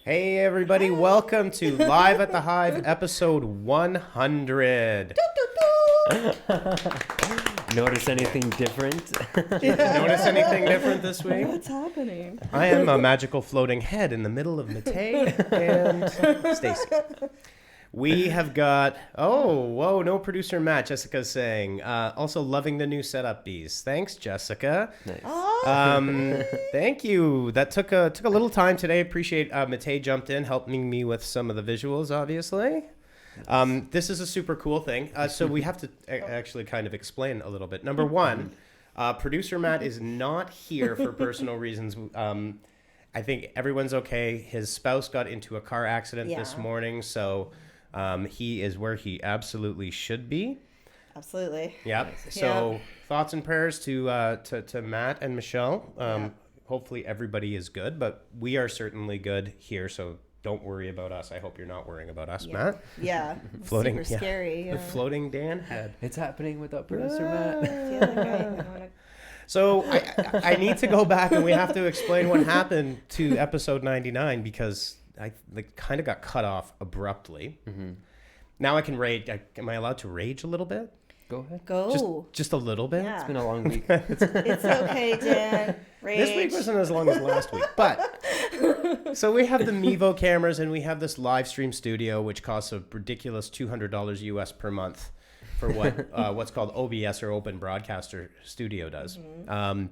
Hey everybody, welcome to Live at the Hive, episode 100. Notice anything different? Notice anything different this week? What's happening? I am a magical floating head in the middle of Matei and Stacy. We have got, no producer Matt, Jessica's saying. Also loving the new setup bees. Thanks, Jessica. Nice. Thank you. That took a little time today. Appreciate Matei jumped in, helping me with some of the visuals, obviously. This is a super cool thing. So we have to actually kind of explain a little bit. Number one, producer Matt is not here for personal reasons. I think everyone's okay. His spouse got into a car accident this morning, so he is where he absolutely should be. Absolutely. Yep. So thoughts and prayers to Matt and Michelle. Hopefully everybody is good, but we are certainly good here. So don't worry about us. I hope you're not worrying about us, Matt. Yeah. Floating. Super scary. The floating Dan head. It's happening without producer Matt. So I need to go back and we have to explain what happened to episode 99 because I kind of got cut off abruptly. Mm-hmm. Now I can rage. Am I allowed to rage a little bit? Go ahead. Go. Just a little bit? Yeah. It's been a long week. It's okay, Dan. Rage. This week wasn't as long as last week, but so we have the Mevo cameras and we have this live stream studio, which costs a ridiculous $200 US per month for what's called OBS or Open Broadcaster Studio does. Mm-hmm.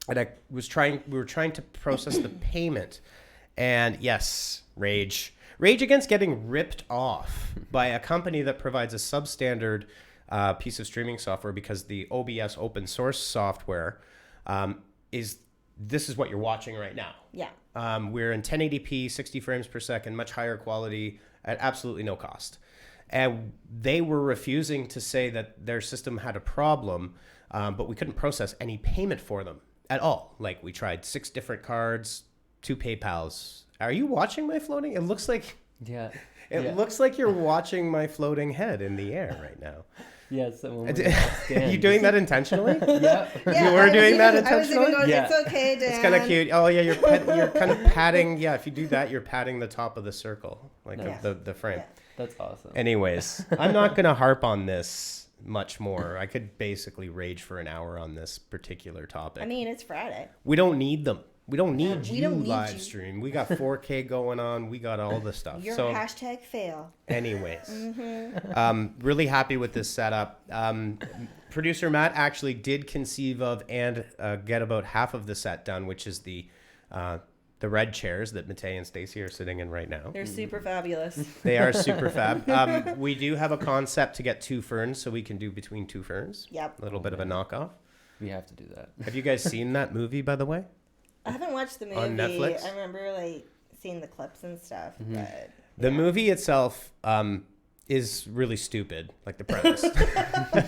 And we were trying to process the payment, and yes, rage against getting ripped off by a company that provides a substandard piece of streaming software, because the OBS open source software this is what you're watching right now. Yeah. We're in 1080p, 60 frames per second, much higher quality at absolutely no cost. And they were refusing to say that their system had a problem, but we couldn't process any payment for them at all. Like, we tried 6 different cards, 2 PayPals. Are you watching my floating? It looks like... Yeah. It looks like you're watching my floating head in the air right now. Yes. Are you doing that intentionally? Yeah. You were doing that intentionally? I was going, it's okay, Dan. It's kind of cute. Oh, yeah, you're kind of patting. Yeah, if you do that, you're patting the top of the circle, like of the frame. Yeah. That's awesome. Anyways, I'm not going to harp on this much more. I could basically rage for an hour on this particular topic. I mean, it's Friday. We don't need them. We don't need we don't need live you. stream. We got 4K going on. We got all the stuff. Your so, hashtag fail. anyways, really happy with this setup. Producer Matt actually did conceive of and get about half of the set done, which is the red chairs that Matei and Stacy are sitting in right now. They're super fabulous. They are super fab. We do have a concept to get 2 ferns, so we can do between 2 ferns. Yep. A little bit of a knockoff. We have to do that. Have you guys seen that movie, by the way? I haven't watched the movie. On Netflix? I remember seeing the clips and stuff. Mm-hmm. But The movie itself is really stupid, like the premise. But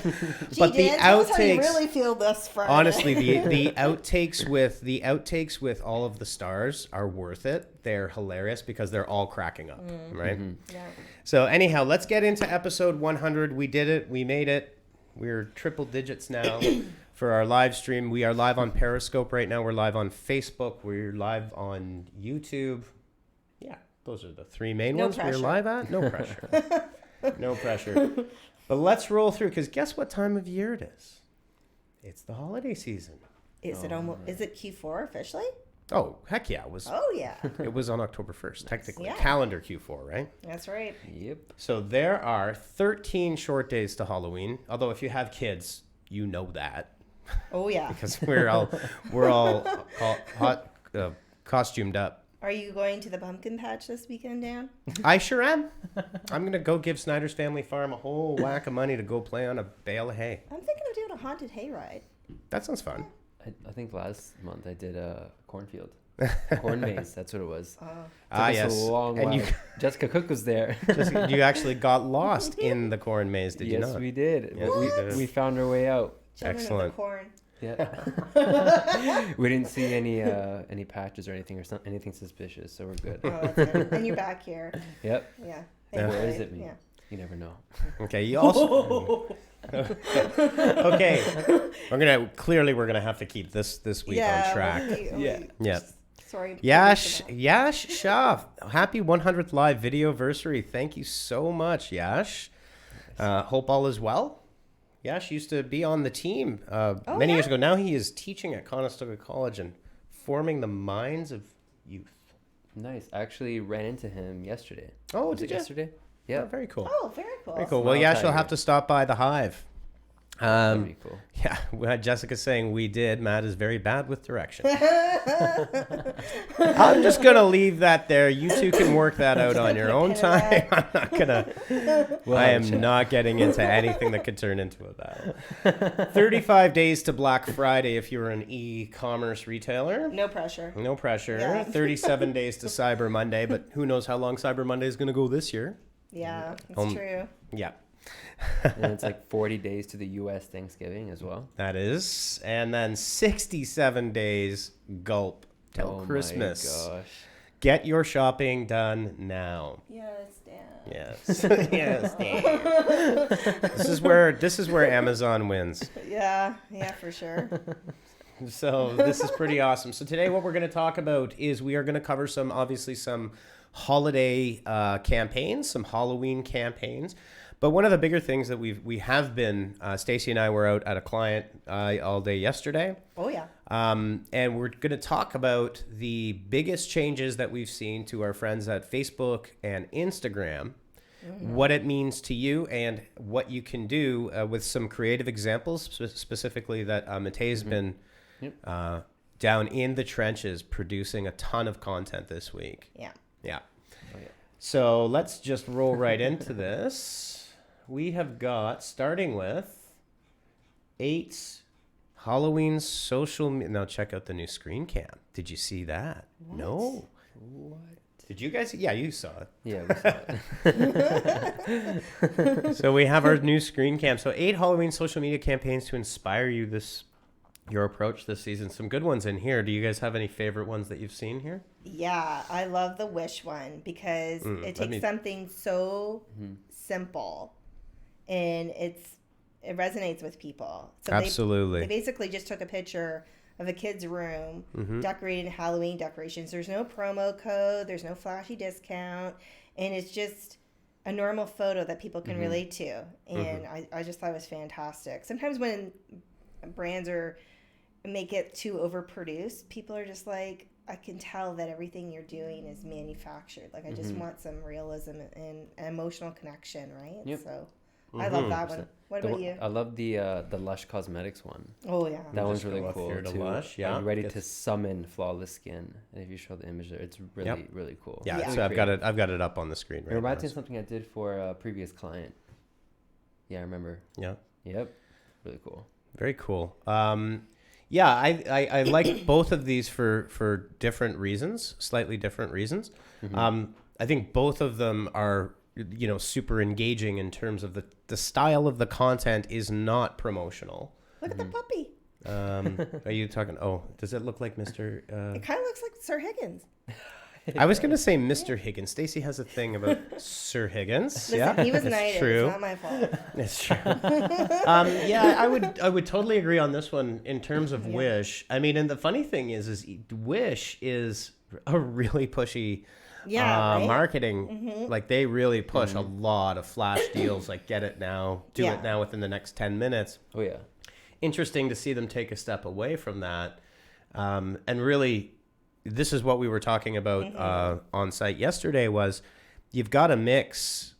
the Dan, tell us how you outtakes, really feel this Friday. honestly, the outtakes with all of the stars are worth it. They're hilarious because they're all cracking up, right? Mm-hmm. Yeah. So anyhow, let's get into episode 100. We did it. We made it. We're triple digits now. For our live stream, we are live on Periscope right now. We're live on Facebook. We're live on YouTube. Yeah, those are the 3 main ones pressure. we're live at. No pressure. No pressure. But let's roll through, because guess what time of year it is? It's the holiday season. Is it almost? Is it Q4 officially? Oh, heck yeah. Oh yeah. It was on October 1st, technically. Yeah. Calendar Q4, right? That's right. Yep. So there are 13 short days to Halloween. Although if you have kids, you know that. Oh yeah. Because we're all costumed up. Are you going to the pumpkin patch this weekend, Dan? I sure am. I'm gonna go give Snyder's Family Farm a whole whack of money to go play on a bale of hay. I'm thinking of doing a haunted hayride. That sounds fun. I think last month I did a cornfield. Corn maze, that's what it was. Ah, Took us yes. a long And while. Jessica Cook was there. you actually got lost in the corn maze, did you Yes, not? we did. Yes, But we did. we found our way out. Children Excellent. of the corn. Yeah. We didn't see any patches or anything anything suspicious, so we're good. Oh, that's good. And you're back here. Yep. Yeah. Where thankfully. is it, me? Yeah. You never know. Okay. You also. Okay. We're gonna have to keep this week on track. Yeah. Yeah. Sorry. to Yash, produce Yash Shah, happy 100th live video anniversary. Thank you so much, Yash. Hope all is well. Yash used to be on the team many years ago. Now he is teaching at Conestoga College and forming the minds of youth. Nice. I actually ran into him yesterday. Oh, Was did it you? yesterday? Oh, Yeah. very cool. that. Oh, very cool. Very cool. Smile Well, Yash, you'll tiger. have to stop by the Hive. That'd be cool. Yeah, we had Jessica saying we did. Matt is very bad with direction. I'm just going to leave that there. You two can work that out on your own time. I'm not going to. I am not getting into anything that could turn into a battle. 35 days to Black Friday if you're an e-commerce retailer. No pressure. No pressure. Yeah. 37 days to Cyber Monday, but who knows how long Cyber Monday is going to go this year. Yeah, it's Home- true. Yeah. And it's like 40 days to the U.S. Thanksgiving as well. That is. And then 67 days gulp till Oh Christmas. my gosh. Get your shopping done now. Yes, Dan. Yes. Yes. Dan. This is where Amazon wins. Yeah, for sure. So this is pretty awesome. So today what we're going to talk about is we are going to cover some holiday campaigns, some Halloween campaigns. But one of the bigger things that we have been, Stacy and I were out at a client all day yesterday. Oh, yeah. And we're going to talk about the biggest changes that we've seen to our friends at Facebook and Instagram, what it means to you, and what you can do with some creative examples, specifically that Matei's been down in the trenches producing a ton of content this week. Yeah. Yeah. Oh, yeah. So let's just roll right into this. We have got, starting with 8 Halloween social media. Now check out the new screen cam. Did you see that? What? No. What? Did you guys? Yeah, you saw Yeah, we saw it. it. So we have our new screen cam. So 8 Halloween social media campaigns to inspire your approach this season. Some good ones in here. Do you guys have any favorite ones that you've seen here? Yeah, I love the wish one because it let takes me- something so simple and it resonates with people. So Absolutely. They basically just took a picture of a kid's room decorated in Halloween decorations. There's no promo code, there's no flashy discount, and it's just a normal photo that people can relate to. And I just thought it was fantastic. Sometimes when brands make it too overproduced, people are just like, I can tell that everything you're doing is manufactured. Like, I just want some realism and an emotional connection, right? Yep. So I love that one. What about you? I love the Lush Cosmetics one. Oh, yeah. That one's just go really up cool here to too. Lush, Are yeah. you ready Yes. to summon flawless skin? And if you show the image there, it's really really cool. Yeah, Yeah. so I've got it up on the screen It right reminds now. me of something I did for a previous client. Yeah, I remember. Yeah. Yep. Really cool. Very cool. Yeah, I like both of these for different reasons, slightly different reasons. I think both of them are, super engaging in terms of the style of the content is not promotional. Look at the puppy. Are you talking? Oh, does it look like Mr. It kind of looks like Sir Higgins. I was going to say Mr. Higgins. Stacy has a thing about Sir Higgins. Listen, Yeah, he was it's knighted. true. It's not my fault. It's true. Yeah, I would totally agree on this one in terms of Wish. I mean, and the funny thing is Wish is a really pushy Yeah, right? marketing. Like they really push a lot of flash deals. Like get it now, do Yeah. it now within the next 10 minutes. Oh yeah. Interesting to see them take a step away from that, and really. This is what we were talking about on site yesterday was you've got to mix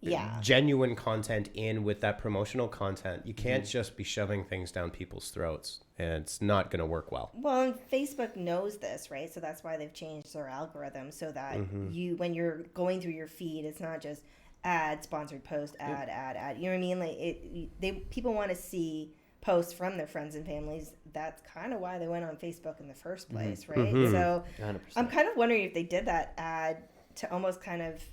Yeah. genuine content in with that promotional content. You can't just be shoving things down people's throats, and it's not going to work well. Well, and Facebook knows this, right? So that's why they've changed their algorithm so that when you're going through your feed, it's not just ad, sponsored post, ad. You know what I mean? Like people want to see posts from their friends and families. That's kind of why they went on Facebook in the first place, right? So 100%. I'm kind of wondering if they did that ad to almost kind of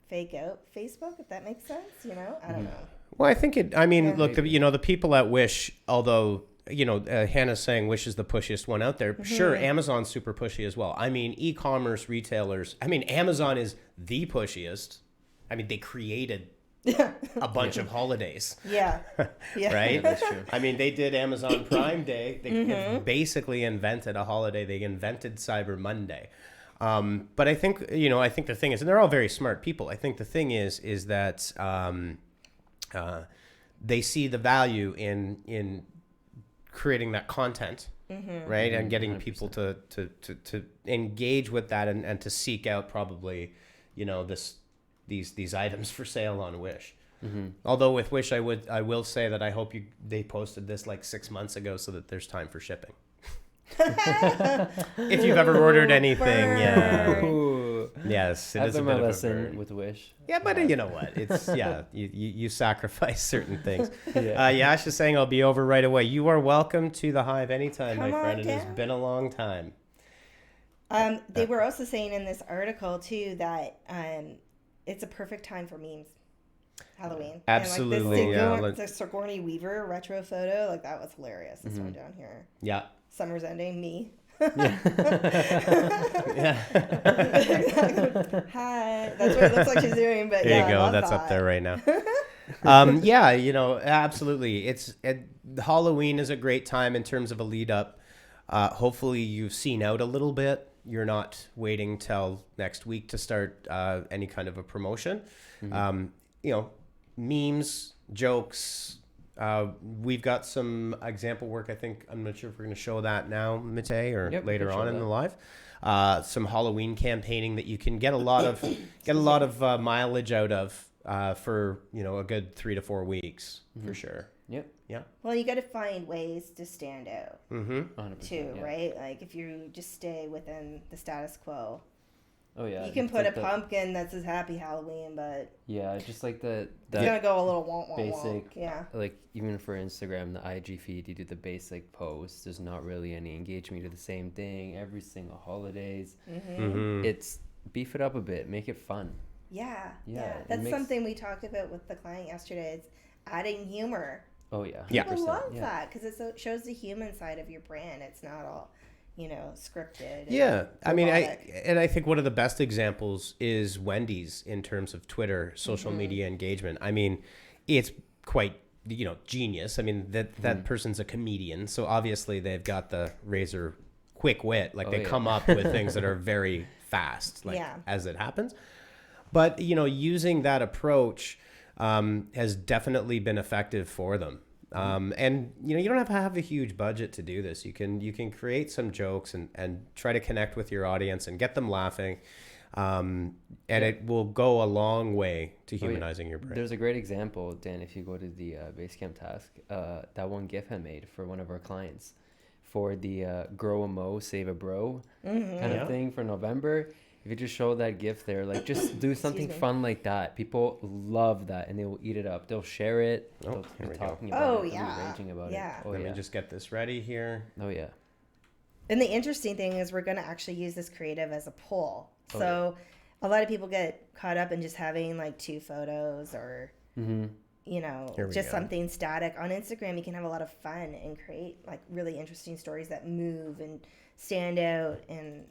fake out Facebook, if that makes sense. I don't know. Well, I think it. I mean, Yeah. look, the people at Wish, although Hannah's saying Wish is the pushiest one out there. Sure, Amazon's super pushy as well. I mean, e-commerce retailers. I mean, Amazon is the pushiest. I mean, they created a bunch of holidays. Yeah. Yeah. Right? Yeah, that's true. I mean, they did Amazon Prime Day. They basically invented a holiday. They invented Cyber Monday. But I think the thing is, and they're all very smart people. I think the thing is that they see the value in creating that content, right, and getting 100%. People to engage with that and to seek out probably, these items for sale on Wish. Although with Wish, I will say that I hope they posted this like 6 months ago so that there's time for shipping. If you've ever ordered anything, yes, it is a bit of a burn. With Wish. Yeah, but you know what? It's you sacrifice certain things. Yash is saying I'll be over right away. You are welcome to the Hive anytime, my friend. It has been a long time. They were also saying in this article too that it's a perfect time for memes. Halloween. Absolutely. And like the Sigourney Weaver retro photo, like that was hilarious. This one down here. Yeah. Summer's ending. Me. Yeah. Hi. That's what it looks like she's doing. But there you go. That's up there right now. Absolutely. Halloween is a great time in terms of a lead up. Hopefully you've seen out a little bit. You're not waiting till next week to start any kind of a promotion. Memes, jokes. We've got some example work. I'm not sure if we're going to show that now, Mate, or later on in the live. Some Halloween campaigning that you can get a lot of mileage out of for a good 3 to 4 weeks for sure. Yep. Yeah. Well, you got to find ways to stand out. 100%, too, right? Like if you just stay within the status quo. Oh yeah. You can put a pumpkin that says Happy Halloween, but just like the it's gonna go a little wonk basic. Yeah. Like even for Instagram, the IG feed, you do the basic post. There's not really any engagement. You do the same thing every single holidays. It's beef it up a bit, make it fun. Yeah. That's something we talked about with the client yesterday. It's adding humor. Oh yeah. People love that because it shows the human side of your brand. It's not all scripted. Yeah. I mean, I think one of the best examples is Wendy's in terms of Twitter, social media engagement. I mean, it's quite, genius. I mean, that person's a comedian. So obviously they've got the razor quick wit. Like they come up with things that are very fast, as it happens. But, using that approach has definitely been effective for them. And you don't have to have a huge budget to do this. You can create some jokes and try to connect with your audience and get them laughing. And it will go a long way to humanizing your brand. There's a great example, Dan, if you go to the Basecamp task, that one GIF I made for one of our clients for the grow a mo, save a bro kind of thing for November. If you just show that GIF there, like just do something fun like that. People love that and they will eat it up. They'll share it. They'll be talking about it. They'll be raging about it. Let me just get this ready here. Oh, yeah. And the interesting thing is we're going to actually use this creative as a poll. So a lot of people get caught up in just having like 2 photos or, just something static. On Instagram, you can have a lot of fun and create like really interesting stories that move and stand out. And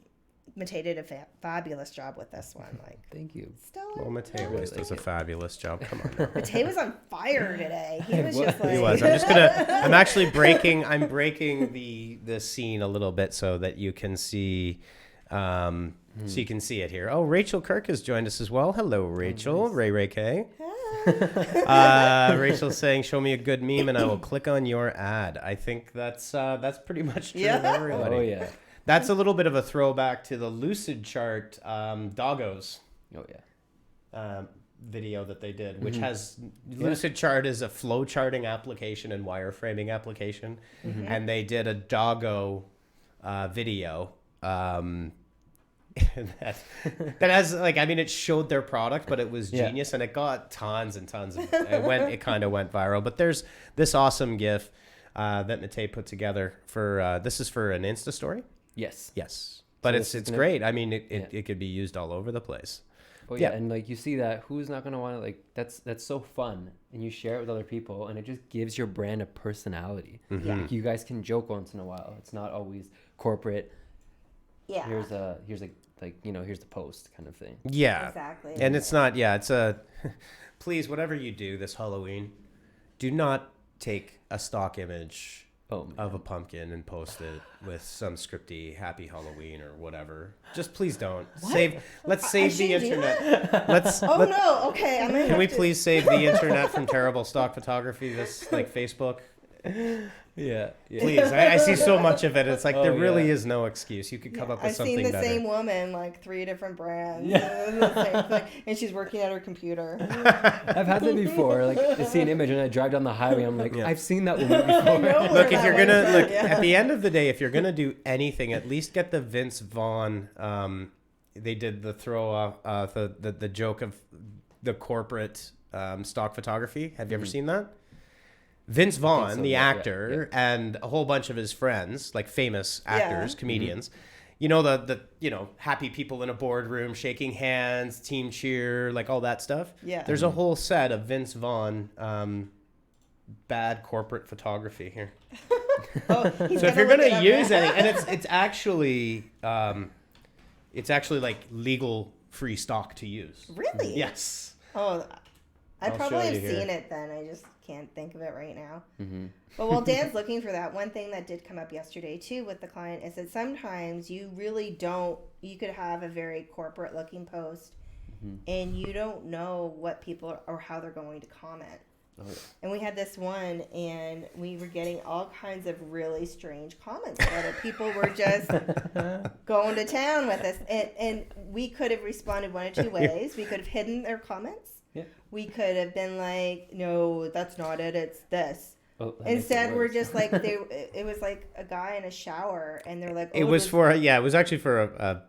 Matei did a fabulous job with this one. Like, thank you. Stellar. Well, Matei always does a fabulous job. Come on. Matei was on fire today. He was just like. He was. I'm breaking the scene a little bit so that you can see. So you can see it here. Oh, Rachel Kirk has joined us as well. Hello, Rachel. Nice. Ray K. Rachel's saying, "Show me a good meme, and I will click on your ad." I think that's pretty much true of everybody. Oh yeah. That's a little bit of a throwback to the Lucid Chart Doggos. Oh yeah. Video that they did, which has Lucid Chart is a flow charting application and wireframing application, and they did a Doggo video. that has it showed their product, but it was genius and it got tons and tons of it kind of went viral. But there's this awesome GIF that Matei put together for this is for an Insta story. Yes. But so it's great. I mean, it could be used all over the place. Oh yeah, and like you see that, who's not gonna want to, like, that's so fun, and you share it with other people, and it just gives your brand a personality. Like, you guys can joke once in a while. It's not always corporate. Yeah. Here's the like, you know, here's the post kind of thing. Yeah. Exactly. And it's not, it's a, please, whatever you do this Halloween, do not take a stock image of a pumpkin and post it with some scripty happy Halloween or whatever. Just please don't. Let's save the internet. No. Okay. Can we please save the internet from terrible stock photography? This like Facebook. Yeah. Please. I see so much of it. It's like there really is no excuse. You could come up with something better. I've seen the same woman, like 3 different brands, the same thing, and she's working at her computer. I've had that before. Like, I see an image and I drive down the highway. I'm like, I've seen that woman before. Look, if you're gonna at the end of the day, if you're gonna do anything, at least get the Vince Vaughn. They did the throw off the joke of the corporate stock photography. Have you ever seen that? Vince Vaughn, the actor, and a whole bunch of his friends, like famous actors, comedians, you know, the happy people in a boardroom shaking hands, team cheer, like all that stuff. Yeah. There's a whole set of Vince Vaughn bad corporate photography here. So if you're going to use any, and it's actually like legal free stock to use. Really? Yes. Oh, I'll probably have show you seen here. it then. I just can't think of it right now. But while Dan's looking for that, one thing that did come up yesterday too with the client is that sometimes you really don't, you could have a very corporate looking post and you don't know what people or how they're going to comment. And we had this one and we were getting all kinds of really strange comments about it. People were just going to town with us. And we could have responded one of two ways. We could have hidden their comments. Yeah. We could have been like, no, that's not it. It's this. Oh, Instead, we're just like, it was like a guy in a shower and they're like, it was actually for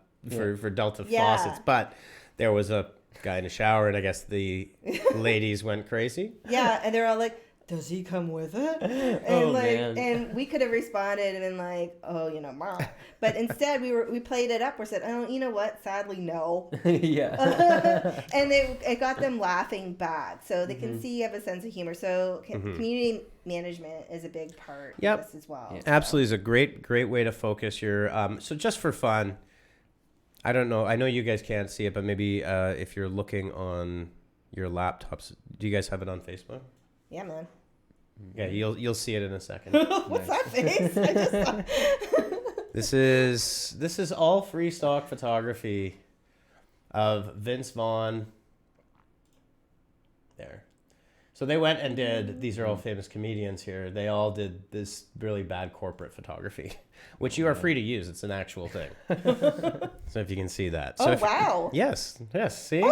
Delta faucets, but there was a guy in a shower and I guess the ladies went crazy. Yeah, and they're all like, does he come with it? And man. And we could have responded and been like, oh, ma. But instead we played it up. We said, oh, you know what? Sadly, no. Yeah. And it got them laughing back, so they can see you have a sense of humor. So community management is a big part of this as well. Yeah. Absolutely, is a great way to focus your. So just for fun, I don't know. I know you guys can't see it, but maybe if you're looking on your laptops, do you guys have it on Facebook? Yeah, man. Yeah, you'll see it in a second. What's that face? I just saw... This is all free stock photography of Vince Vaughn. There. So they went and did, these are all famous comedians here. They all did this really bad corporate photography, which you are free to use. It's an actual thing. So if you can see that. So wow. Yes, see?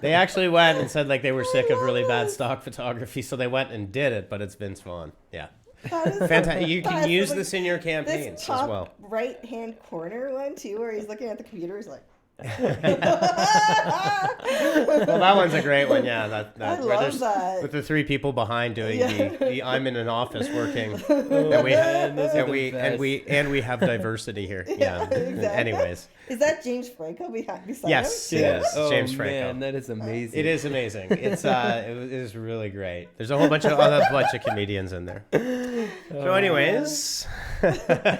They actually went and said like they were sick of really bad stock photography, so they went and did it, but it's Vince Vaughn. Yeah. Fantastic. You can use this in your campaigns this top as well. Right-hand corner one too, where he's looking at the computer. He's like, well, that one's a great one. Yeah, that I love that. With the 3 people behind doing the I'm in an office working, and we have diversity here. Yeah. Exactly. Anyways, is that James Franco beside him? yes, it is. James Franco. Man, that is amazing. It is amazing. It is really great. There's a whole bunch of comedians in there. So, anyways,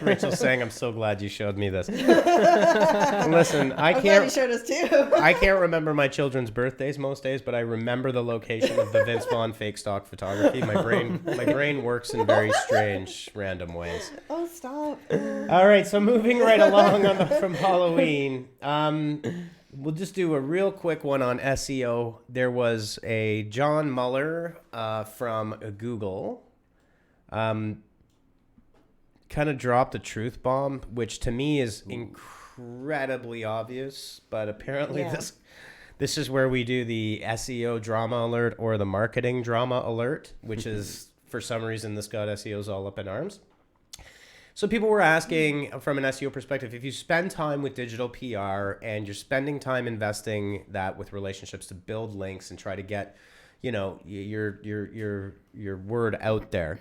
Rachel's saying, "I'm so glad you showed me this." Listen, I'm glad you showed us too. I can't remember my children's birthdays most days, but I remember the location of the Vince Vaughn fake stock photography. My brain works in very strange, random ways. Oh, stop! All right, so moving right along from Halloween, we'll just do a real quick one on SEO. There was a John Mueller from Google. Kind of dropped a truth bomb, which to me is incredibly obvious, but apparently this is where we do the SEO drama alert or the marketing drama alert, which is, for some reason, this got SEOs all up in arms. So people were asking from an SEO perspective, if you spend time with digital PR and you're spending time investing that with relationships to build links and try to get, your word out there,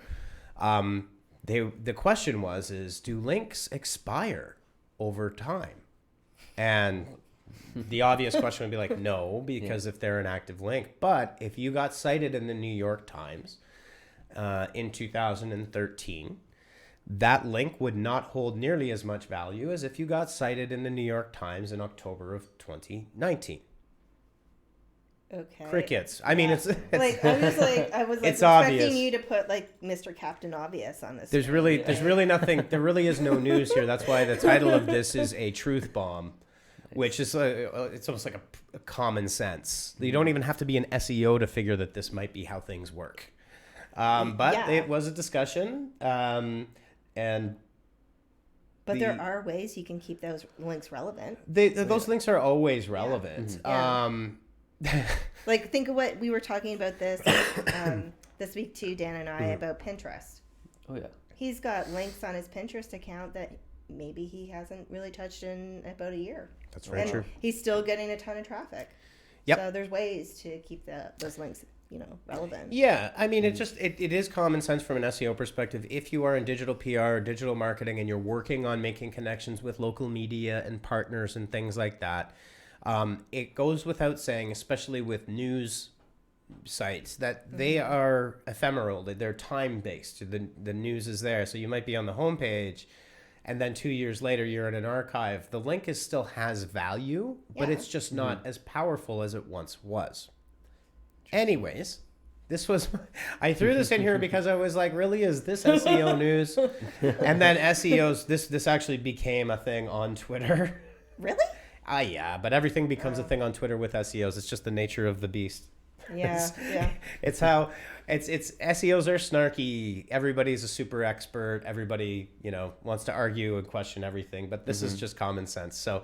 the question is do links expire over time? And the obvious question would be like, no, because if they're an active link. But if you got cited in the New York Times in 2013, that link would not hold nearly as much value as if you got cited in the New York Times in October of 2019. Okay. Crickets. I mean, it's like I was like it's expecting obvious. you to put like Mr. Captain Obvious on this. There's really nothing. There really is no news here. That's why the title of this is a truth bomb, which is it's almost like a common sense. You don't even have to be an SEO to figure that this might be how things work. But it was a discussion, and. But there are ways you can keep those links relevant. Those links are always relevant. Yeah. Like, think of what we were talking about this week too, Dan and I, about Pinterest. Oh yeah. He's got links on his Pinterest account that maybe he hasn't really touched in about a year. That's very true. He's still getting a ton of traffic. Yep. So there's ways to keep those links, relevant. Yeah, I mean, it is common sense from an SEO perspective. If you are in digital PR or digital marketing and you're working on making connections with local media and partners and things like that, it goes without saying, especially with news sites, that they are ephemeral. They're time-based. The news is there. So you might be on the homepage, and then 2 years later, you're in an archive. The link still has value, but it's just not as powerful as it once was. Anyways, I threw this in here because I was like, really, is this SEO news? And then SEOs, this actually became a thing on Twitter. Really? Yeah, but everything becomes a thing on Twitter with SEOs. It's just the nature of the beast. Yeah. It's how it's SEOs are snarky. Everybody's a super expert. Everybody, wants to argue and question everything, but this is just common sense. So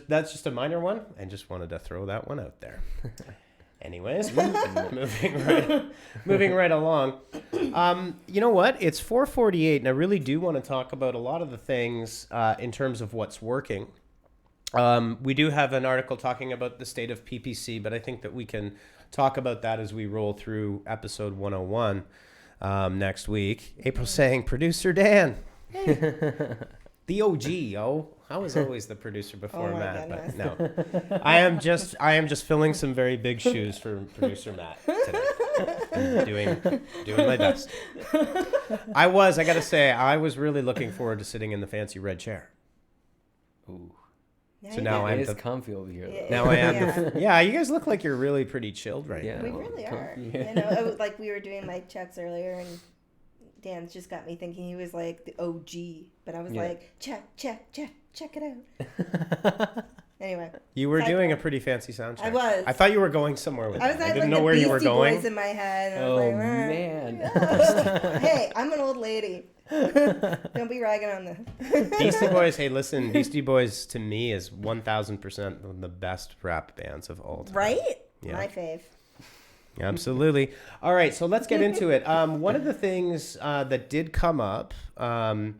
that's just a minor one, and just wanted to throw that one out there. Anyways, moving right along. You know what? It's 4:48, and I really do want to talk about a lot of the things in terms of what's working. We do have an article talking about the state of PPC, but I think that we can talk about that as we roll through episode 101 next week. April saying, "Producer Dan." Hey. The OG, I was always the producer before Matt, goodness. but no. I am just filling some very big shoes for producer Matt today. Doing my best. I gotta say, I was really looking forward to sitting in the fancy red chair. Ooh. So now I'm comfy over here. Yeah. Now I am. Yeah, you guys look like you're really pretty chilled right now. We really are. Yeah. Like we were doing mic checks earlier, and Dan's just got me thinking he was like the OG, but I was like, check it out. Anyway. You were doing a pretty fancy sound check. I was. I thought you were going somewhere with that. I didn't know the where you were Beastie going. Boys in my head. And I Oh was like, man. Hey, I'm an old lady. Don't be ragging on the Beastie Boys. Hey, listen, Beastie Boys to me is 1,000% one of the best rap bands of all time. Right? Yeah. My fave. Absolutely. All right, so let's get into it. One of the things that did come up, and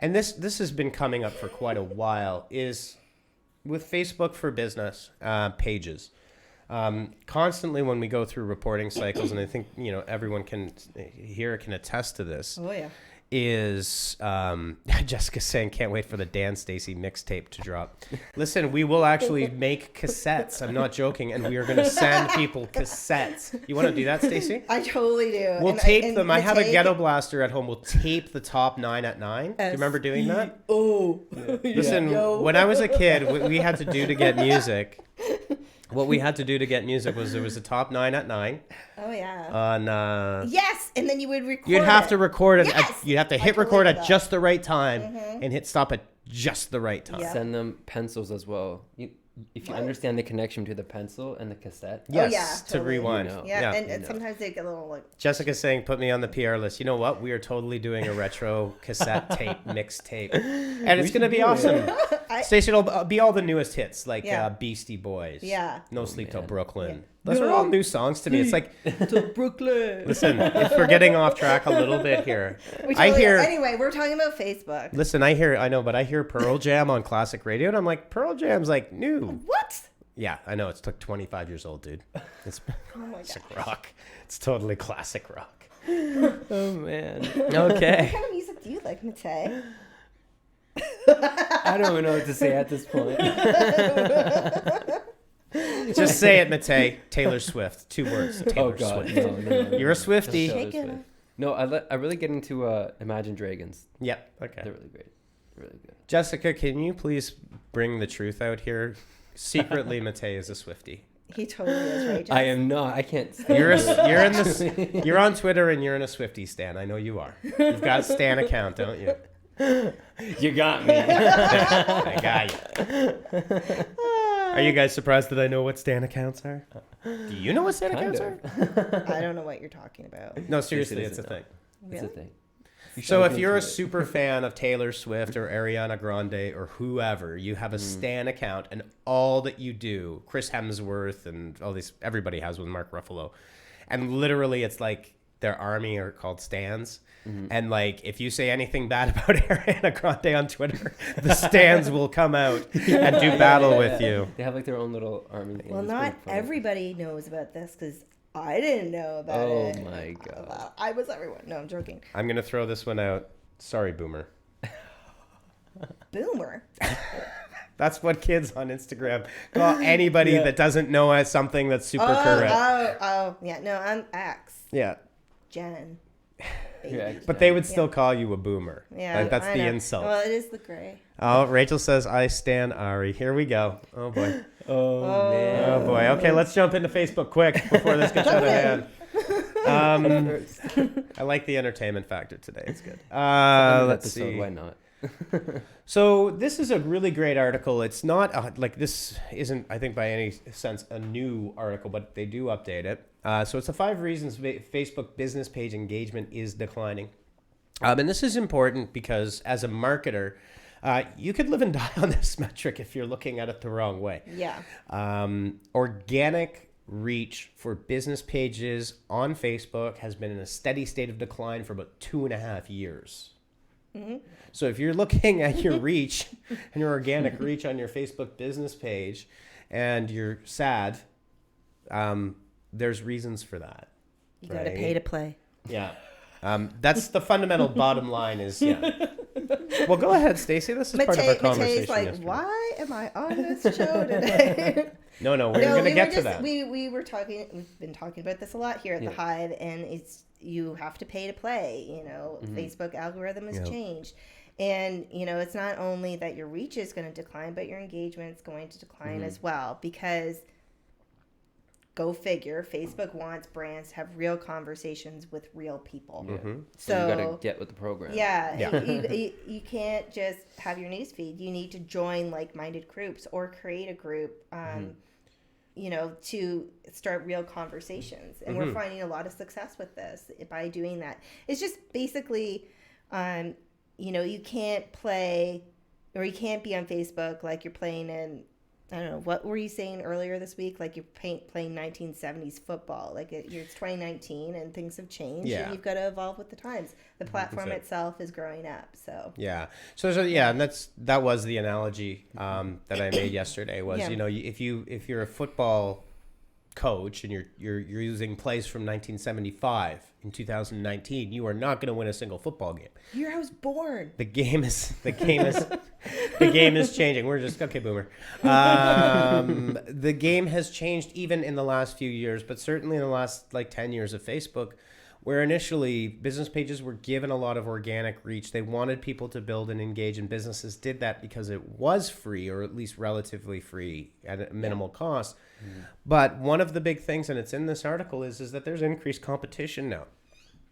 this has been coming up for quite a while, is with Facebook for Business pages. Constantly when we go through reporting cycles, and I think everyone can attest to this. Oh yeah. Is Jessica saying can't wait for the Dan Stacy mixtape to drop. Listen, we will actually make cassettes. I'm not joking, and we are going to send people cassettes. You want to do that, Stacy? I totally do. We'll tape them. I have a ghetto blaster at home. We'll tape the top 9 at 9. Do you remember doing that? Oh. Listen, when I was a kid, what we had to do to get music. What we had to do to get music was there was a top 9 at 9. Oh yeah. On yes, and then you would record. You'd have to record it. Yes! You'd have to hit record at just the right time and hit stop at just the right time. Yeah. Send them pencils as well. If you understand the connection to the pencil and the cassette. Yes, totally. to rewind. Yeah, and sometimes they get a little like. Jessica's saying, put me on the PR list. You know what? We are totally doing a retro cassette tape, mixtape. And it's going to be awesome. Stacey, it'll be all the newest hits, like Beastie Boys. Yeah. No Sleep Till Brooklyn. Yeah. Those are all new songs to me. It's like, To Brooklyn. listen, if we're getting off track a little bit here. Anyway, we're talking about Facebook. Listen, I hear Pearl Jam on classic radio, and I'm like, Pearl Jam's like new. What? Yeah, I know. It's like 25 years old, dude. It's Oh my classic god. rock. It's totally classic rock. Oh man. What Okay. kind of music do you like, Matei? I don't even know what to say at this point. Just say it, Matei. Taylor Swift. 2 words. Taylor Oh god. Swift. No. You're a Swiftie. Just Shake it Swift. up. No, I really get into Imagine Dragons. Yep. Okay. They're really great. Really good. Jessica, can you please bring the truth out here? Secretly, Matei is a Swiftie. He totally is, right, Jess? I am not. I can't. You're on Twitter and you're in a Swiftie stan. I know you are. You've got a stan account, don't you? You got me. I got you. Are you guys surprised that I know what stan accounts are? Do you know what stan accounts are? I don't know what you're talking about. No, seriously, it's a thing. It's a thing. So if you're a super fan of Taylor Swift or Ariana Grande or whoever, you have a Stan account, and all that you do, Chris Hemsworth and all these, everybody has one, Mark Ruffalo, and literally it's like their army are called Stans. And like if you say anything bad about Ariana Grande on Twitter, the Stans will come out and do battle with you. They have like their own little army. Well, not everybody knows about this because I didn't know about it. Oh my god. Well, I was everyone. No, I'm joking. I'm going to throw this one out. Sorry, Boomer. Boomer. That's what kids on Instagram call anybody that doesn't know as something that's super current. Yeah. No, I'm X. Yeah. Jen. Yeah, But they would still call you a boomer. Yeah. Like, that's I the know. insult. Well, it is the gray. Oh, Rachel says, I stan Ari. Here we go. Oh, boy. Oh man. Oh, boy. Okay, let's jump into Facebook quick before this gets out of hand. I like the entertainment factor today. It's good. Let's see. Why not? So this is a really great article. It's not like this isn't, I think, by any sense a new article, but they do update it. So it's the 5 reasons Facebook business page engagement is declining. And this is important because as a marketer, you could live and die on this metric if you're looking at it the wrong way. Yeah. Organic reach for business pages on Facebook has been in a steady state of decline for about 2.5 years. Mm-hmm. So if you're looking at your reach and your organic reach on your Facebook business page and you're sad, there's reasons for that. You got to pay to play. Yeah. That's the fundamental bottom line is, yeah. Well, go ahead, Stacey. This is part of our conversation. Matei's like, yesterday. why am I on this show today? No, we're going to get to that. We've been talking about this a lot here at the Hive, and you have to pay to play. You know, Facebook algorithm has changed. And, you know, it's not only that your reach is going to decline, but your engagement is going to decline as well, because go figure, Facebook wants brands to have real conversations with real people. So you got to get with the program. Yeah. You can't just have your news feed. You need to join like-minded groups or create a group, you know, to start real conversations. And we're finding a lot of success with this by doing that. It's just basically, you know, you can't play or you can't be on Facebook like you're playing in, I don't know, what were you saying earlier this week? Like you're playing 1970s football. Like it's 2019 and things have changed and you've got to evolve with the times. The platform itself is growing up. So yeah. So yeah, and that was the analogy that I made yesterday was, you know, if you're a football coach and you're using plays from 1975 in 2019, you are not going to win a single football game. Year I was born. The game is changing. We're just okay, boomer. The game has changed even in the last few years, but certainly in the last like 10 years of Facebook, where initially business pages were given a lot of organic reach. They wanted people to build and engage, and businesses did that because it was free, or at least relatively free at a minimal cost. But one of the big things, and it's in this article, is that there's increased competition now.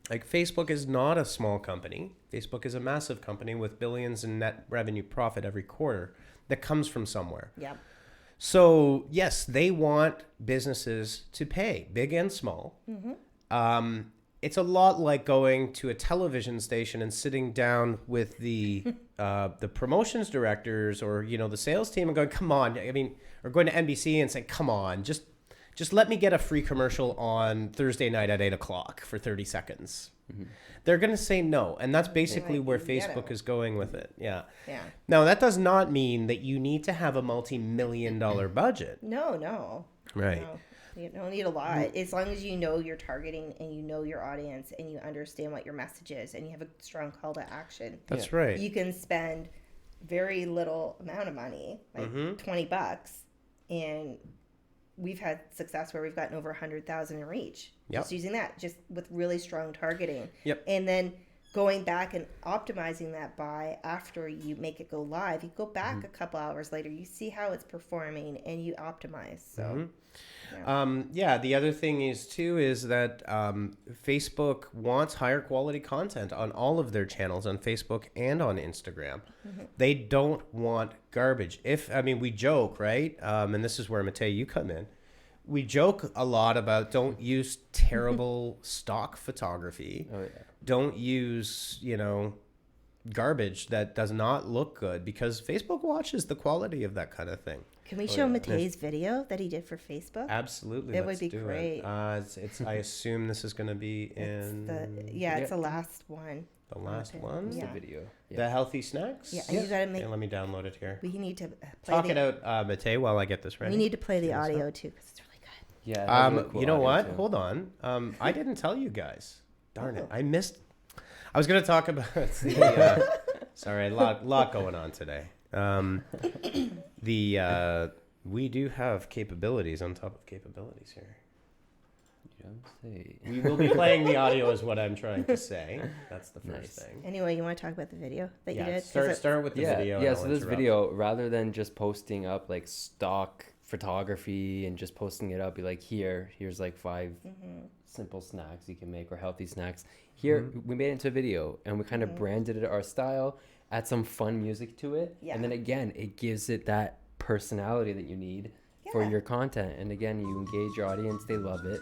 Like Facebook is not a small company. Facebook is a massive company with billions in net revenue profit every quarter that comes from somewhere. Yeah. So yes, they want businesses to pay, big and small. It's a lot like going to a television station and sitting down with the promotions directors or, you know, the sales team and going, come on, I mean, or going to NBC and saying, come on, just let me get a free commercial on Thursday night at 8:00 for 30 seconds. They're going to say no. And that's basically where Facebook is going with it. Yeah. Now, that does not mean that you need to have a multi-million-dollar budget. No. Right. No. You don't need a lot. As long as you know your targeting and you know your audience and you understand what your message is and you have a strong call to action. That's right. You can spend very little amount of money, like $20, and we've had success where we've gotten over 100,000 in reach. Yep. Just using that, just with really strong targeting. Yep. And then going back and optimizing that buy after you make it go live, you go back a couple hours later, you see how it's performing, and you optimize. So, the other thing is that Facebook wants higher quality content on all of their channels on Facebook and on Instagram. They don't want garbage. We joke, right? And this is where, Matei, you come in. We joke a lot about don't use terrible stock photography. Oh, yeah. Don't use, garbage that does not look good, because Facebook watches the quality of that kind of thing. can we show Matei's video that he did for Facebook? Absolutely. It let's would be do great. It's I assume this is going to be in It's the last one. the last one. It's Yeah. the video. Yeah. The healthy snacks? Yeah, and you gotta make. Okay, let me download it here. We need to play Talk the, it out, Matei, while I get this ready. We need to play the Check this audio too, because it's really good. Yeah. it has really cool you know audio, what? too. Hold on. I didn't tell you guys. Darn it. Oh. I missed. I was going to talk about the. Sorry, a lot going on today. We do have capabilities on top of capabilities here. You don't say. We will be playing the audio, is what I'm trying to say. That's the first Nice. thing. Anyway, you want to talk about the video that you did? 'Cause Start with the video. Yeah, and so I'll this interrupt. video, rather than just posting up like stock photography and just posting it up, be like, here's like 5 simple snacks you can make, or healthy snacks. Here, we made it into a video, and we kind of branded it our style, add some fun music to it, Yeah. and then again, it gives it that personality that you need for Yeah. your content. And again, you engage your audience, they love it.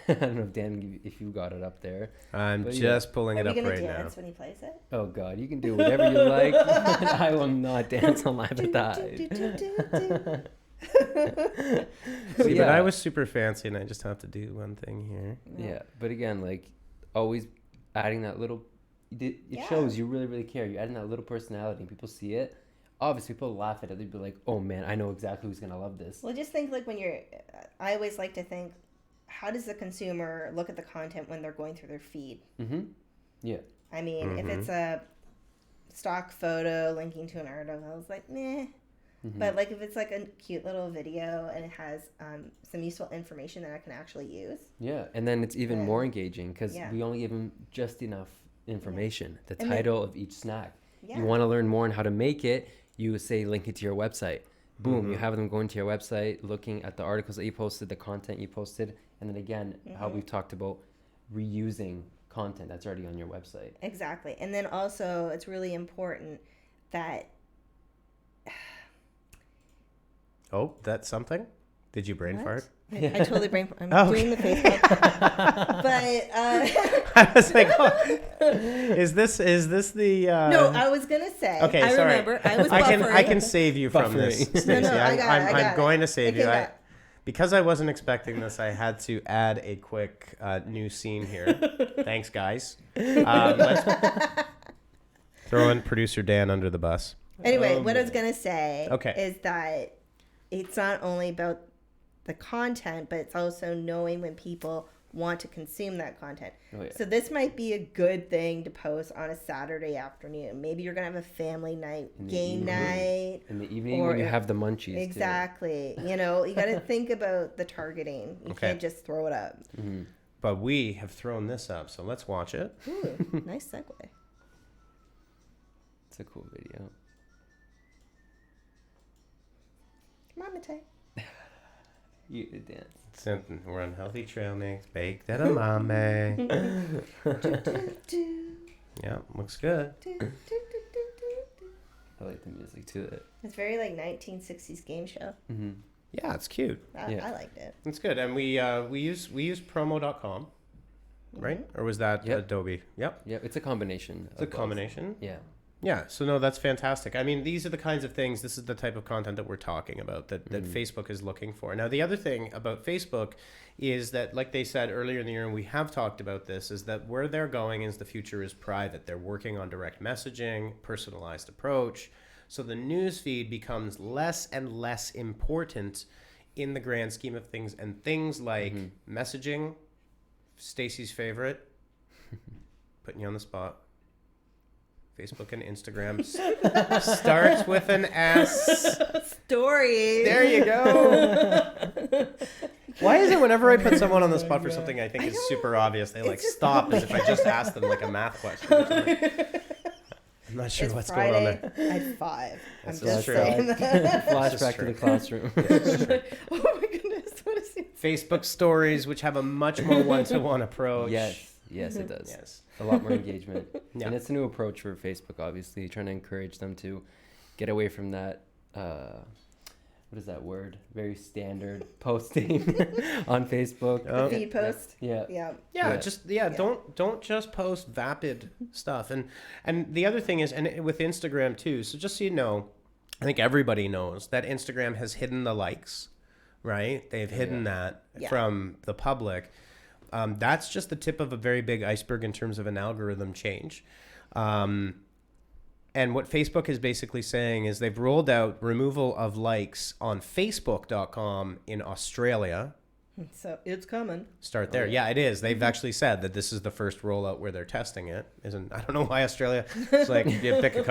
I don't know if Dan, if you got it up there. I'm But just pulling Are it we up gonna right now. dance when he plays it? Oh God, you can do whatever you like. I will not dance on live at the Hive. See, Yeah. but I was super fancy, and I just have to do one thing here. Yeah, but again, like always adding that little, it Yeah. shows you really, really care. You're adding that little personality, and people see it. Obviously, people laugh at it. They'd be like, "Oh man, I know exactly who's gonna love this." Well, just think like when you're. I always like to think, how does the consumer look at the content when they're going through their feed? Mm-hmm. Yeah. I mean, if it's a stock photo linking to an article, it's like, meh. But like if it's like a cute little video and it has some useful information that I can actually use. Yeah, and then it's even Yeah. more engaging because Yeah. we only give them just enough information. The And title of each snack. Yeah. You want to learn more on how to make it, you say link it to your website. Boom, you have them going to your website, looking at the articles that you posted, the content you posted, and then again, how we've talked about reusing content that's already on your website. Exactly. And then also it's really important that Oh, that's something? Did you brain What? fart? I totally brain. I'm Oh, doing the Facebook, but I was like, is this the? no, I was gonna say. Okay, I sorry. remember. I was I buffering. can save you from this. Buffering. Stacey. No, I got it, I got I'm going it. to save It you. came back. Because I wasn't expecting this, I had to add a quick new scene here. Thanks, guys. Let's throw in producer Dan under the bus. Anyway, what I was gonna say Okay. is that it's not only about the content, but it's also knowing when people want to consume that content. Oh, yeah. So this might be a good thing to post on a Saturday afternoon. Maybe you're gonna have a family night, In the game evening. night. In the evening Or when you if- have the munchies. too. Exactly. You know, you got to think about the targeting. You Okay. can't just throw it up. But we have thrown this up, so let's watch it. Ooh, nice segue. It's a cool video. Come on, Matei. You dance. We're on healthy trail mix, baked at a mame. Yeah, looks good. I like the music to it. It's very like 1960s game show. Mm-hmm. Yeah, it's cute. Yeah. I liked it. It's good, and we use promo.com, right? Or was that Yep. Adobe? Yep, Yeah, it's a combination. it's a of both. combination. Yeah. Yeah, so no, that's fantastic. I mean, these are the kinds of things, this is the type of content that we're talking about that Facebook is looking for. Now, the other thing about Facebook is that, like they said earlier in the year, and we have talked about this, is that where they're going is the future is private. They're working on direct messaging, personalized approach. So the news feed becomes less and less important in the grand scheme of things. And things like messaging, Stacey's favorite, putting you on the spot. Facebook and Instagram starts with an S. Stories. There you go. Why is it whenever I put someone on the spot for something I think is super obvious, they like stop as if I just asked them like a math question or something? I'm not sure what's going on there. At 5. I'm This is just true. saying that. Flashback to the classroom. Oh my goodness, what is it? Facebook stories, which have a much more one-to-one approach. Yes, it does. Yes. A lot more engagement. Yeah. And it's a new approach for Facebook, obviously, trying to encourage them to get away from that, what is that word? Very standard posting on Facebook. Oh. Feed post. Yeah. Yeah. Yeah, don't just post vapid stuff. And the other thing is, and with Instagram too, so just so you know, I think everybody knows that Instagram has hidden the likes, right? They've hidden that from the public. That's just the tip of a very big iceberg in terms of an algorithm change. And what Facebook is basically saying is they've rolled out removal of likes on Facebook.com in Australia. So it's coming. Start there. Yeah, it is. They've actually said that this is the first rollout where they're testing it. I don't know why Australia. It's like you pick a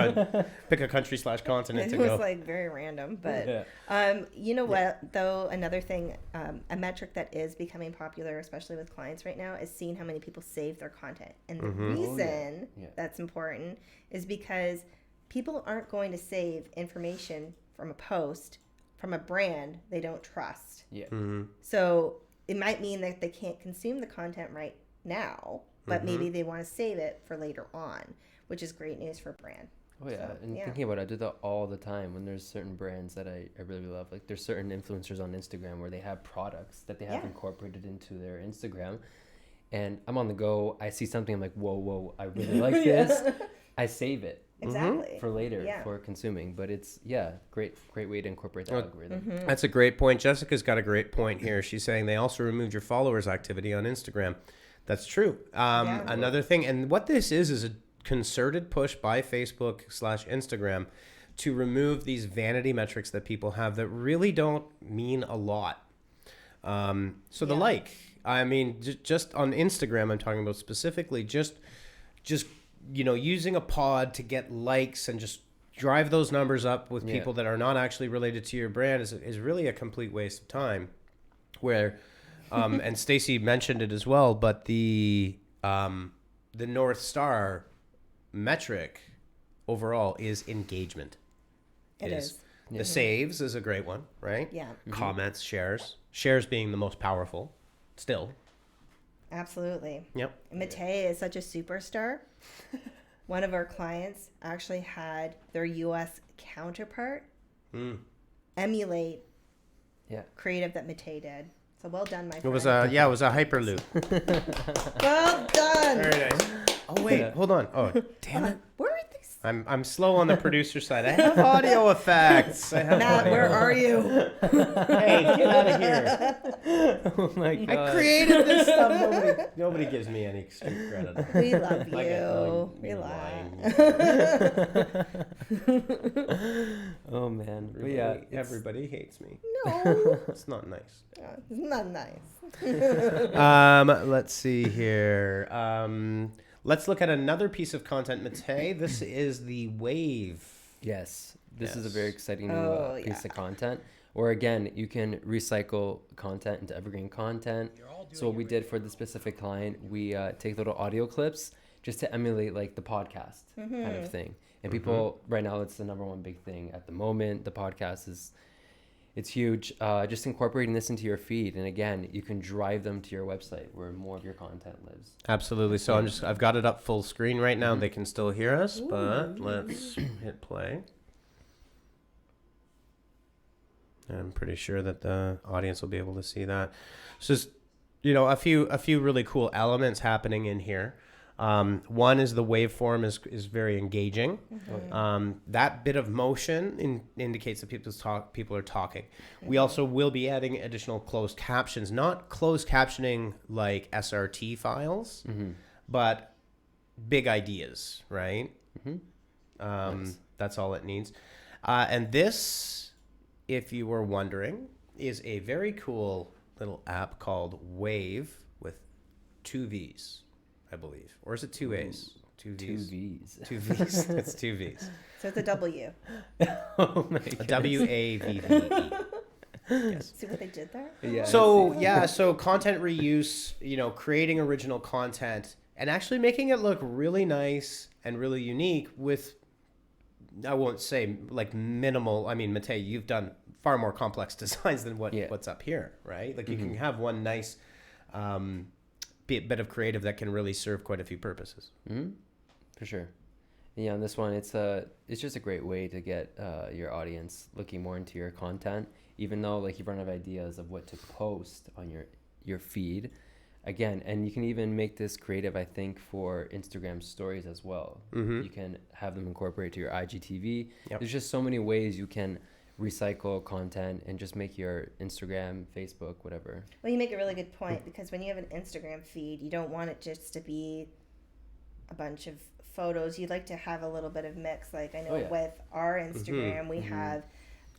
country / continent It to was go. like very random, but you know what though? Another thing, a metric that is becoming popular, especially with clients right now, is seeing how many people save their content. And the reason that's important is because people aren't going to save information from a post from a brand they don't trust. Yeah. So it might mean that they can't consume the content right now, but maybe they want to save it for later on, which is great news for a brand. Oh yeah, So, and thinking about it, I do that all the time when there's certain brands that I really love. Like there's certain influencers on Instagram where they have products that they have incorporated into their Instagram. And I'm on the go, I see something, I'm like, whoa, I really like this. I save it. Exactly. For later, for consuming. But it's, great way to incorporate that algorithm. That's a great point. Jessica's got a great point here. She's saying they also removed your followers' activity on Instagram. That's true. Another thing, and what this is a concerted push by Facebook / Instagram to remove these vanity metrics that people have that really don't mean a lot. So the like, I mean, just on Instagram, I'm talking about specifically, just using a pod to get likes and just drive those numbers up with people that are not actually related to your brand is really a complete waste of time. Where, and Stacey mentioned it as well, but the North Star metric overall is engagement. It is. The saves is a great one, right? Yeah. Comments, shares being the most powerful still. Absolutely. Yep. Matei is such a superstar. One of our clients actually had their U.S. counterpart emulate creative that Matei did. So well done, my friend. It was a Hyperloop. Well done. Very nice. Oh wait, hold on. Oh, damn it. Where are these? I'm slow on the producer side. I have audio effects. Matt, where are you? Hey, get out of here. Oh my God. I created this stuff. Nobody gives me any street credit. We love Like you. like We lying. Oh man. But Everybody hates me. No. It's not nice. It's not nice. Let's see here. Let's look at another piece of content, Matei. This is the Wave. Yes. This is a very exciting new Oh, piece of content where, again, you can recycle content into evergreen content. So what we did for the specific client, we take little audio clips just to emulate like the podcast kind of thing. And people, right now, it's the number one big thing at the moment. The podcast it's huge. Just incorporating this into your feed. And again, you can drive them to your website where more of your content lives. Absolutely. So I've got it up full screen right now. They can still hear us, but let's hit play. I'm pretty sure that the audience will be able to see that. So just, a few really cool elements happening in here. One is the waveform is very engaging. That bit of motion indicates that people are talking. We also will be adding additional closed captions, not closed captioning like SRT files, but big ideas, right? Nice. That's all it needs. And this, if you were wondering, is a very cool little app called Wave with 2 V's. I believe. Or is it 2 A's? 2 V's? 2 V's. 2 V's. It's 2 V's. So it's a W. Oh my God. WAVVE. Yes. See what they did there? Yeah. So content reuse, creating original content and actually making it look really nice and really unique with, I won't say like minimal. I mean, Matej, you've done far more complex designs than what's up here, right? Like you can have one nice bit of creative that can really serve quite a few purposes. For sure. Yeah, on this one, it's just a great way to get your audience looking more into your content, even though like you've run out of ideas of what to post on your feed. Again, and you can even make this creative, I think, for Instagram stories as well. You can have them incorporate to your IGTV. Yep. There's just so many ways you can recycle content and just make your Instagram, Facebook, whatever. Well, you make a really good point, because when you have an Instagram feed, you don't want it just to be a bunch of photos. You'd like to have a little bit of mix. Like I know with our Instagram, we have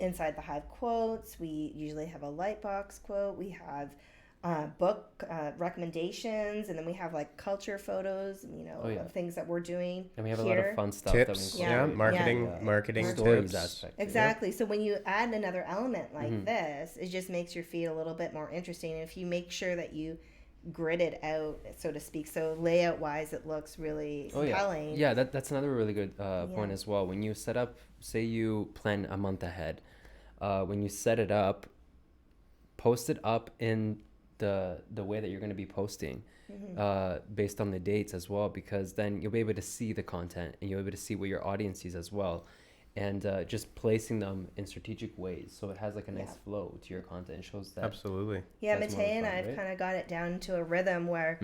inside the Hive quotes. We usually have a Lightbox quote. We have book recommendations, and then we have like culture photos, of things that we're doing. And we have here. a lot of fun stuff Tips, that we include. marketing stories tips. aspect. Exactly. So when you add another element like this, it just makes your feed a little bit more interesting. And if you make sure that you grid it out, so to speak, so layout wise it looks really compelling. Yeah, that's another really good point as well. When you set up, say you plan a month ahead, when you set it up, post it up in the way that you're going to be posting, based on the dates as well, because then you'll be able to see the content and you'll be able to see what your audience sees as well, and just placing them in strategic ways so it has like a nice flow to your content. It shows that. Absolutely. Yeah, Matej and I've kind of got it down to a rhythm where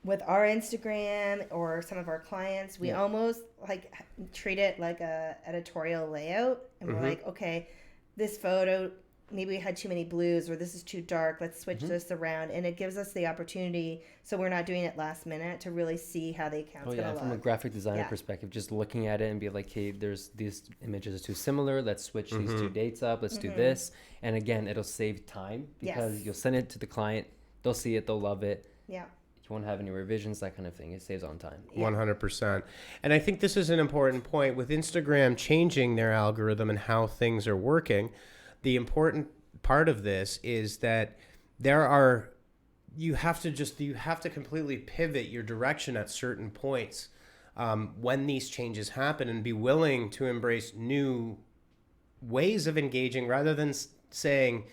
with our Instagram or some of our clients, we almost like treat it like a editorial layout, and we're like, okay, this photo, maybe we had too many blues, or this is too dark, let's switch this around. And it gives us the opportunity, so we're not doing it last minute, to really see how the account's going to look. From a graphic designer perspective, just looking at it and be like, hey, there's these images are too similar, let's switch these two dates up, let's do this. And again, it'll save time, because you'll send it to the client, they'll see it, they'll love it. Yeah. You won't have any revisions, that kind of thing. It saves on time. 100%. And I think this is an important point. With Instagram changing their algorithm and how things are working, the important part of this is that you have to completely pivot your direction at certain points when these changes happen, and be willing to embrace new ways of engaging, rather than saying,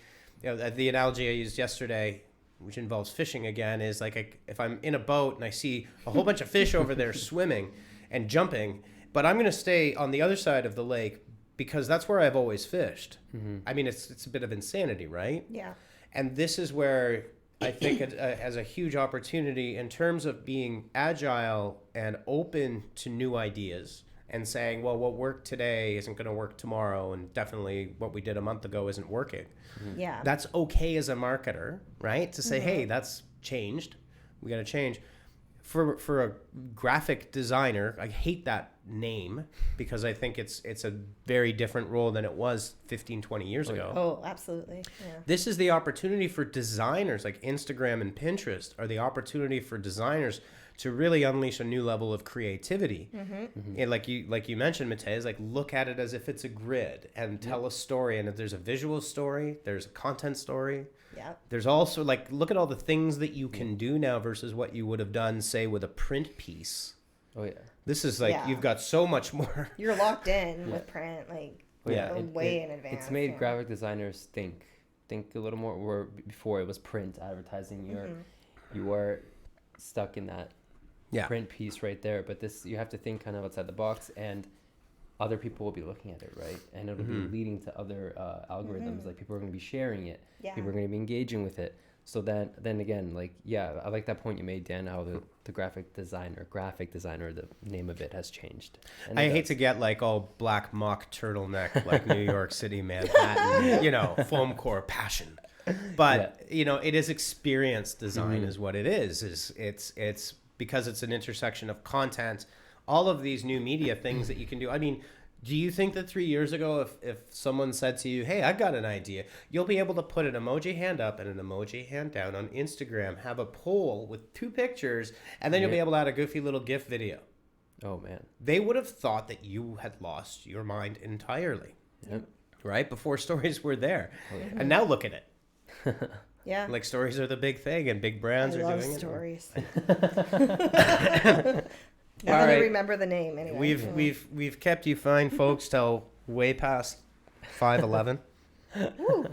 the analogy I used yesterday, which involves fishing again, is like if I'm in a boat and I see a whole bunch of fish over there swimming and jumping, but I'm going to stay on the other side of the lake because that's where I've always fished. I mean, it's a bit of insanity, right? Yeah. And this is where I think it has a huge opportunity in terms of being agile and open to new ideas, and saying, well, what worked today isn't going to work tomorrow, and definitely what we did a month ago isn't working. Yeah. That's okay as a marketer, right? To say, hey, that's changed. We got to change. For a graphic designer, I hate that name, because I think it's a very different role than it was 15, 20 years ago. Oh, absolutely. Yeah. This is the opportunity for designers, like Instagram and Pinterest are the opportunity for designers to really unleash a new level of creativity. And like you mentioned, Matej, is like, look at it as if it's a grid and tell a story. And if there's a visual story, there's a content story. Yeah. There's also like, look at all the things that you can do now versus what you would have done, say, with a print piece. Oh yeah. This is like, you've got so much more. You're locked in with print, like way in advance. It's made graphic designers think a little more. Where before it was print advertising, you were stuck in that print piece right there. But this, you have to think kind of outside the box, and other people will be looking at it, right? And it'll be leading to other algorithms. Like people are going to be sharing it. Yeah. People are going to be engaging with it. So then again, like, I like that point you made, Dan, how the graphic designer, the name of it has changed. And I hate to get like all black mock turtleneck, like New York City, Manhattan, foam core passion. But, it is experience design is what it is. It's because it's an intersection of content, all of these new media things that you can do. I mean, do you think that 3 years ago, if someone said to you, hey, I've got an idea, you'll be able to put an emoji hand up and an emoji hand down on Instagram, have a poll with 2 pictures, and then you'll be able to add a goofy little GIF video? Oh, man. They would have thought that you had lost your mind entirely. Yep. right? Before stories were there. Oh, yeah. And now look at it. Yeah. Like stories are the big thing and big brands I are love doing stories. All Now that I right. remember the name anyway. We've kept you fine, folks, till way past 5:11. Ooh.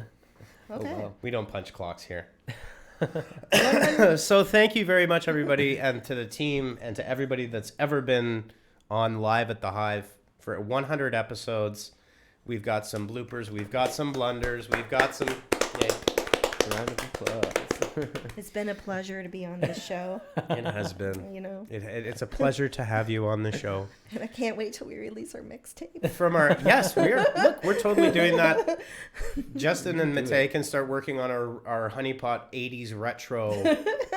Okay. Oh, wow. We don't punch clocks here. So thank you very much, everybody, and to the team and to everybody that's ever been on Live at the Hive for 100 episodes. We've got some bloopers, we've got some blunders, we've got some... Yay. Round of applause. It's been a pleasure to be on this show. It has been. You know, It's a pleasure to have you on the show. and I can't wait till we release our mixtape. From our we're totally doing that. Justin and Matei can start working on our honeypot 80s retro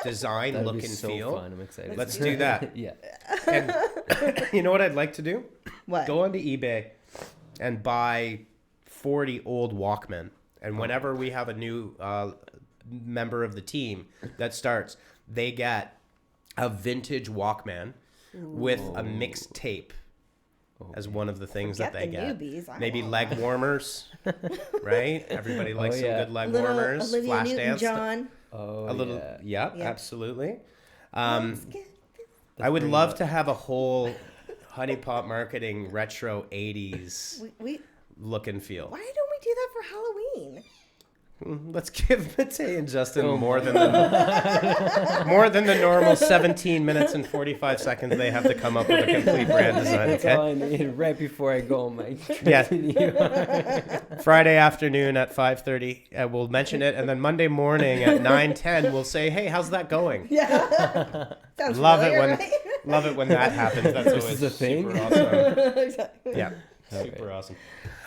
design That'd look be and so feel. fun. I'm excited. Let's do that. Yeah. And you know what I'd like to do? What? Go onto eBay and buy 40 old Walkmen. And whenever we have a new member of the team that starts, they get a vintage Walkman with a mixed tape as one of the things Forget that they the get. newbies. I Maybe want leg that. warmers, right? Everybody likes some yeah. good leg Little warmers. Olivia Flash Newton-John. dance. Oh, A little, yeah. yeah, absolutely. Let's get I would bring love that. to have a whole honeypot marketing retro 80s we look and feel. why don't we do that for Halloween? Let's give Matei and Justin more than the normal 17 minutes and 45 seconds they have to come up with a complete brand design. That's all Okay. I need right before I go on my trip Yeah. to New York. Friday afternoon at 5:30, we'll mention it, and then Monday morning at 9:10, we'll say, "Hey, how's that going?" Yeah. Sounds Love it familiar, when right? love it when that happens. That's This always is a thing? super awesome. Exactly. Yeah, All super right. awesome.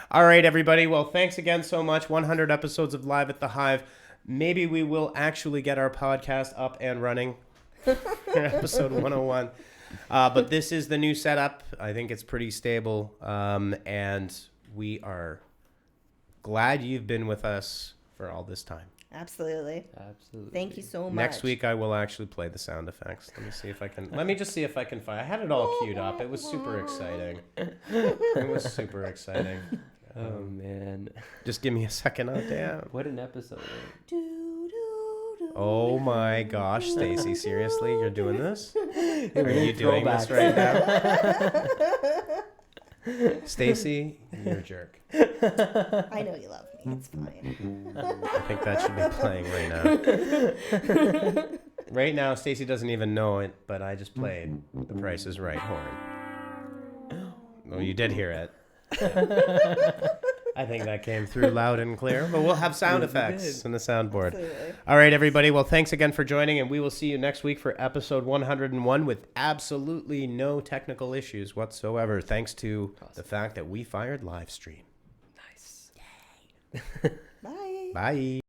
All right, everybody. Well, thanks again so much. 100 episodes of Live at the Hive. Maybe we will actually get our podcast up and running for episode 101. But this is the new setup. I think it's pretty stable. And we are glad you've been with us for all this time. Absolutely. Absolutely. Thank you so much. Next week, I will actually play the sound effects. Let me see if I can. Let me just see if I can find. I had it all queued up. It was super exciting. It was super exciting. Oh, man. Just give me a second. Oh, damn. What an episode. Oh my gosh, Stacy, seriously? You're doing this? Are Really you doing this throwback. right now? Stacy, you're a jerk. I know you love me. It's fine. I think that should be playing right now. Right now, Stacy doesn't even know it, but I just played The Price is Right horn. Well, you did hear it. I think that came through loud and clear, but we'll have sound Yes, you effects did. in the soundboard. Absolutely. All right, everybody. Well, thanks again for joining, and we will see you next week for episode 101 with absolutely no technical issues whatsoever, thanks to the fact that we fired live stream. Nice. Bye. Bye.